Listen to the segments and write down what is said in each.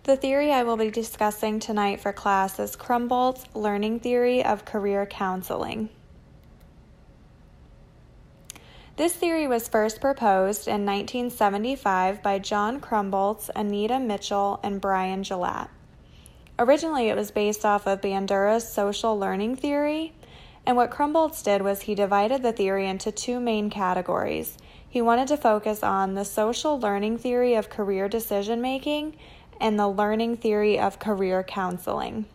The theory I will be discussing tonight for class is Krumboltz learning theory of career counseling. This theory was first proposed in 1975 by John Krumboltz, Anita Mitchell, and Brian Gillette. Originally, it was based off of Bandura's social learning theory, and what Krumboltz did was he divided the theory into two main categories. He wanted to focus on the social learning theory of career decision-making and the learning theory of career counseling.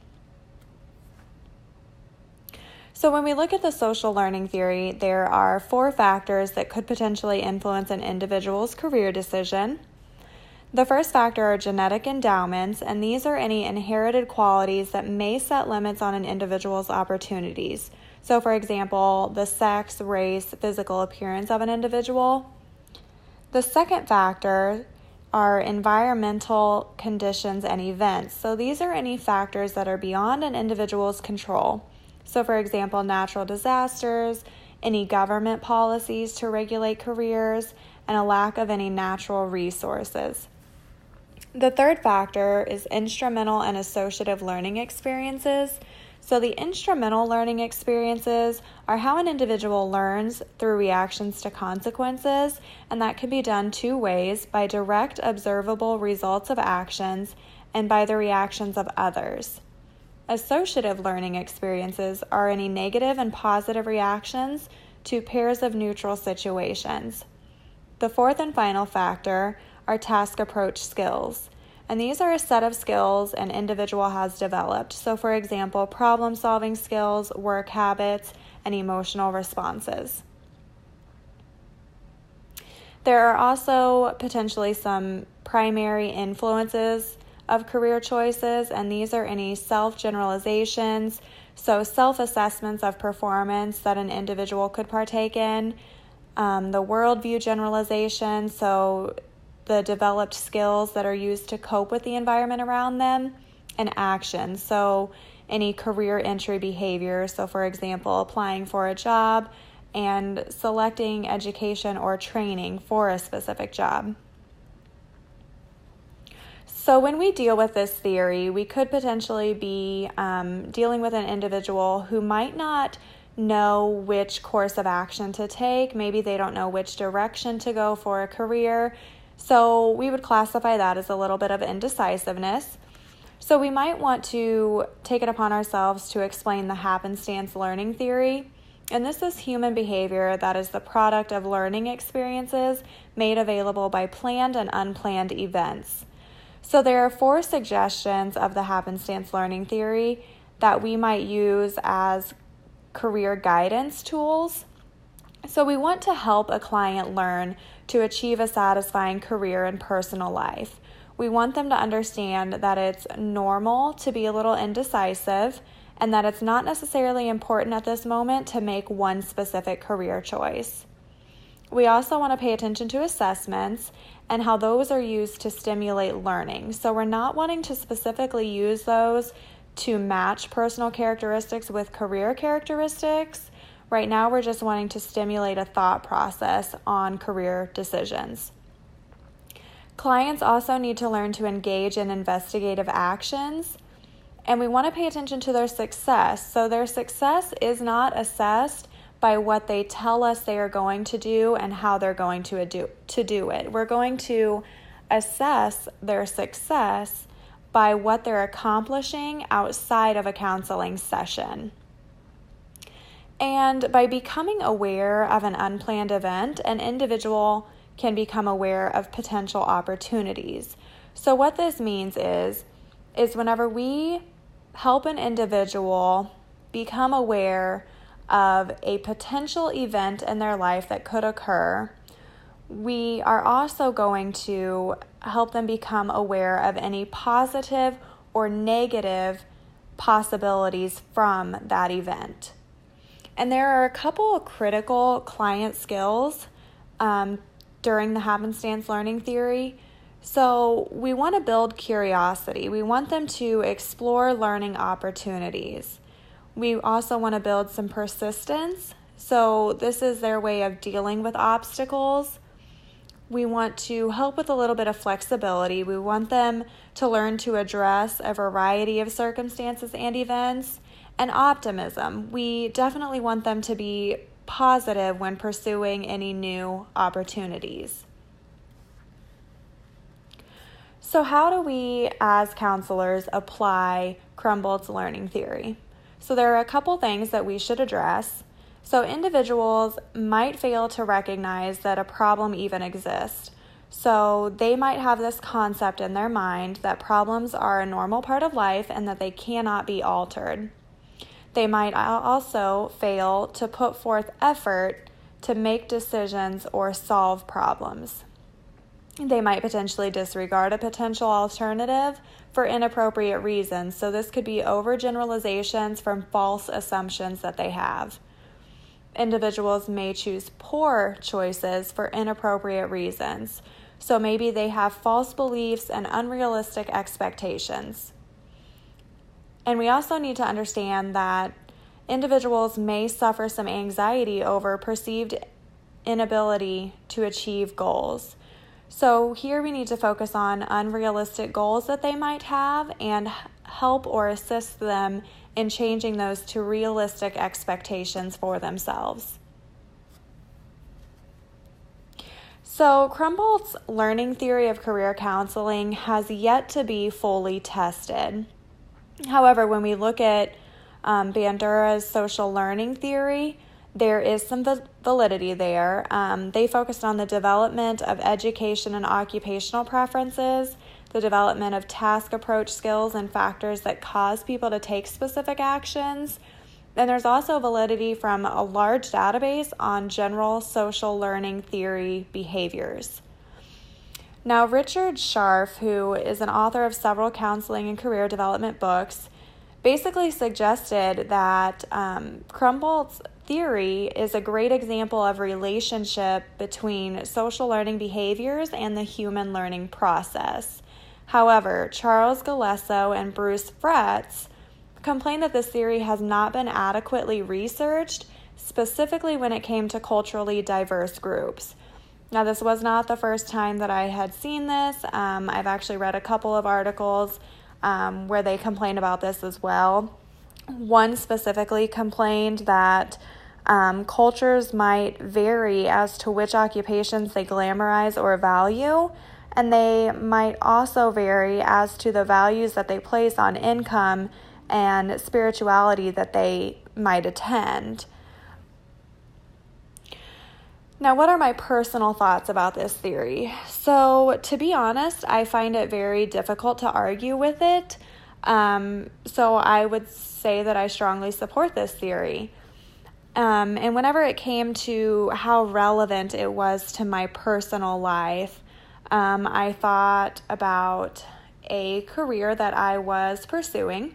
So when we look at the social learning theory, there are 4 factors that could potentially influence an individual's career decision. The first factor are genetic endowments, and these are any inherited qualities that may set limits on an individual's opportunities. So for example, the sex, race, physical appearance of an individual. The second factor are environmental conditions and events. So these are any factors that are beyond an individual's control. So for example, natural disasters, any government policies to regulate careers, and a lack of any natural resources. The third factor is instrumental and associative learning experiences. So the instrumental learning experiences are how an individual learns through reactions to consequences, and that can be done 2 ways: by direct observable results of actions and by the reactions of others. Associative learning experiences are any negative and positive reactions to pairs of neutral situations. The fourth and final factor are task approach skills. And these are a set of skills an individual has developed. So for example, problem-solving skills, work habits, and emotional responses. There are also potentially some primary influences of career choices, and these are any self-generalizations, so self-assessments of performance that an individual could partake in, the worldview generalization, so the developed skills that are used to cope with the environment around them, and action, so any career entry behavior, so for example, applying for a job and selecting education or training for a specific job. So when we deal with this theory, we could potentially be dealing with an individual who might not know which course of action to take. Maybe they don't know which direction to go for a career. So we would classify that as a little bit of indecisiveness. So we might want to take it upon ourselves to explain the happenstance learning theory. And this is human behavior that is the product of learning experiences made available by planned and unplanned events. So there are 4 suggestions of the happenstance learning theory that we might use as career guidance tools. So we want to help a client learn to achieve a satisfying career and personal life. We want them to understand that it's normal to be a little indecisive and that it's not necessarily important at this moment to make one specific career choice. We also want to pay attention to assessments and how those are used to stimulate learning. So we're not wanting to specifically use those to match personal characteristics with career characteristics. Right now, we're just wanting to stimulate a thought process on career decisions. Clients also need to learn to engage in investigative actions, and we want to pay attention to their success. So their success is not assessed by what they tell us they are going to do and how they're going to do it. We're going to assess their success by what they're accomplishing outside of a counseling session. And by becoming aware of an unplanned event, an individual can become aware of potential opportunities. So what this means is whenever we help an individual become aware of a potential event in their life that could occur, we are also going to help them become aware of any positive or negative possibilities from that event. And there are a couple of critical client skills during the happenstance learning theory. So we want to build curiosity. We want them to explore learning opportunities. We also want to build some persistence. So this is their way of dealing with obstacles. We want to help with a little bit of flexibility. We want them to learn to address a variety of circumstances and events. And optimism. We definitely want them to be positive when pursuing any new opportunities. So how do we, as counselors, apply Krumboltz learning theory? So there are a couple things that we should address. So individuals might fail to recognize that a problem even exists. So they might have this concept in their mind that problems are a normal part of life and that they cannot be altered. They might also fail to put forth effort to make decisions or solve problems. They might potentially disregard a potential alternative for inappropriate reasons. So this could be overgeneralizations from false assumptions that they have. Individuals may choose poor choices for inappropriate reasons. So maybe they have false beliefs and unrealistic expectations. And we also need to understand that individuals may suffer some anxiety over perceived inability to achieve goals. So here we need to focus on unrealistic goals that they might have and help or assist them in changing those to realistic expectations for themselves. So Krumboldt's learning theory of career counseling has yet to be fully tested. However, when we look at Bandura's social learning theory, there is some validity there. They focused on the development of education and occupational preferences, the development of task approach skills and factors that cause people to take specific actions. And there's also validity from a large database on general social learning theory behaviors. Now, Richard Scharf, who is an author of several counseling and career development books, basically suggested that Krumboldt's theory is a great example of relationship between social learning behaviors and the human learning process. However, Charles Galesso and Bruce Fretz complain that this theory has not been adequately researched, specifically when it came to culturally diverse groups. Now, this was not the first time that I had seen this. I've actually read a couple of articles where they complain about this as well. One specifically complained that cultures might vary as to which occupations they glamorize or value, and they might also vary as to the values that they place on income and spirituality that they might attend. Now, what are my personal thoughts about this theory? So, to be honest, I find it very difficult to argue with it. So I would say that I strongly support this theory. And whenever it came to how relevant it was to my personal life, I thought about a career that I was pursuing,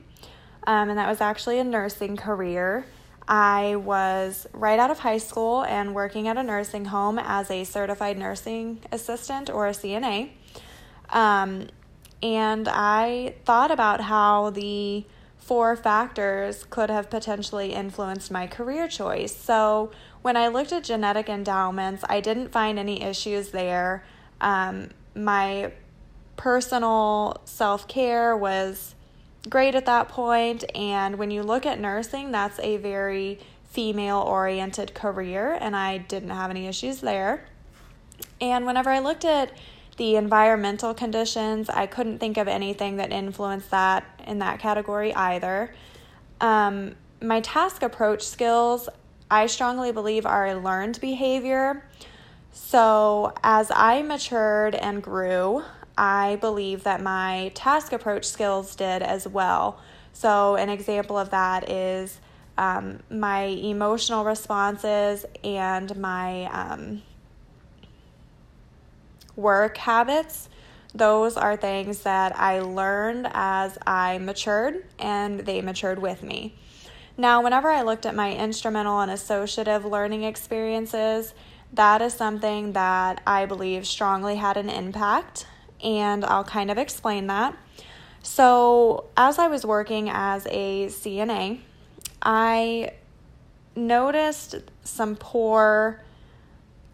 and that was actually a nursing career. I was right out of high school and working at a nursing home as a certified nursing assistant or a CNA. And I thought about how the 4 factors could have potentially influenced my career choice. So when I looked at genetic endowments, I didn't find any issues there. My personal self-care was great at that point, and when you look at nursing, that's a very female-oriented career, and I didn't have any issues there. And whenever I looked at the environmental conditions, I couldn't think of anything that influenced that in that category either. My task approach skills, I strongly believe, are a learned behavior. So as I matured and grew, I believe that my task approach skills did as well. So an example of that is my emotional responses and my work habits. Those are things that I learned as I matured, and they matured with me. Now, whenever I looked at my instrumental and associative learning experiences, that is something that I believe strongly had an impact, and I'll kind of explain that. So, as I was working as a CNA, I noticed some poor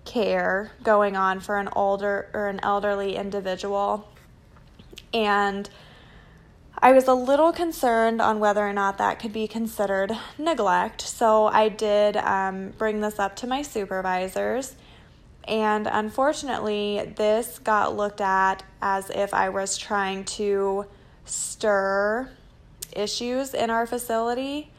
care going on for an older or an elderly individual. And I was a little concerned on whether or not that could be considered neglect. So I did bring this up to my supervisors. And unfortunately, this got looked at as if I was trying to stir issues in our facility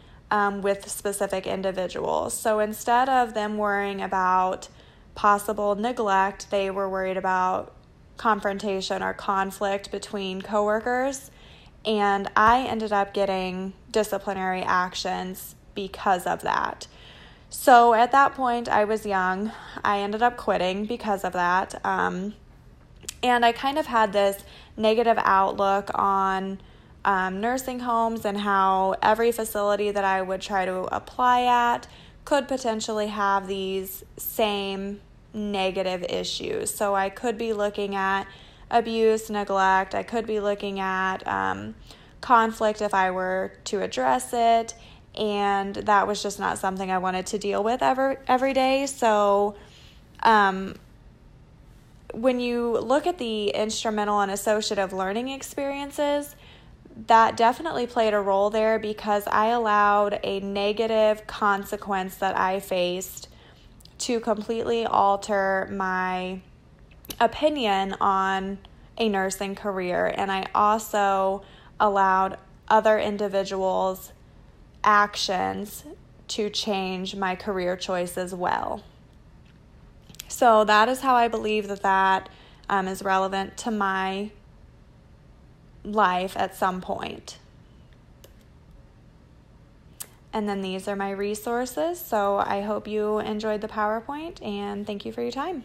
with specific individuals. So instead of them worrying about possible neglect, they were worried about confrontation or conflict between coworkers. And I ended up getting disciplinary actions because of that. So at that point, I was young. I ended up quitting because of that. And I kind of had this negative outlook on nursing homes and how every facility that I would try to apply at could potentially have these same negative issues. So I could be looking at abuse, neglect. I could be looking at conflict if I were to address it. And that was just not something I wanted to deal with every day. So when you look at the instrumental and associative learning experiences, that definitely played a role there because I allowed a negative consequence that I faced to completely alter my opinion on a nursing career. And I also allowed other individuals' actions to change my career choice as well. So that is how I believe that is relevant to my life at some point. And then these are my resources. So I hope you enjoyed the PowerPoint, and thank you for your time.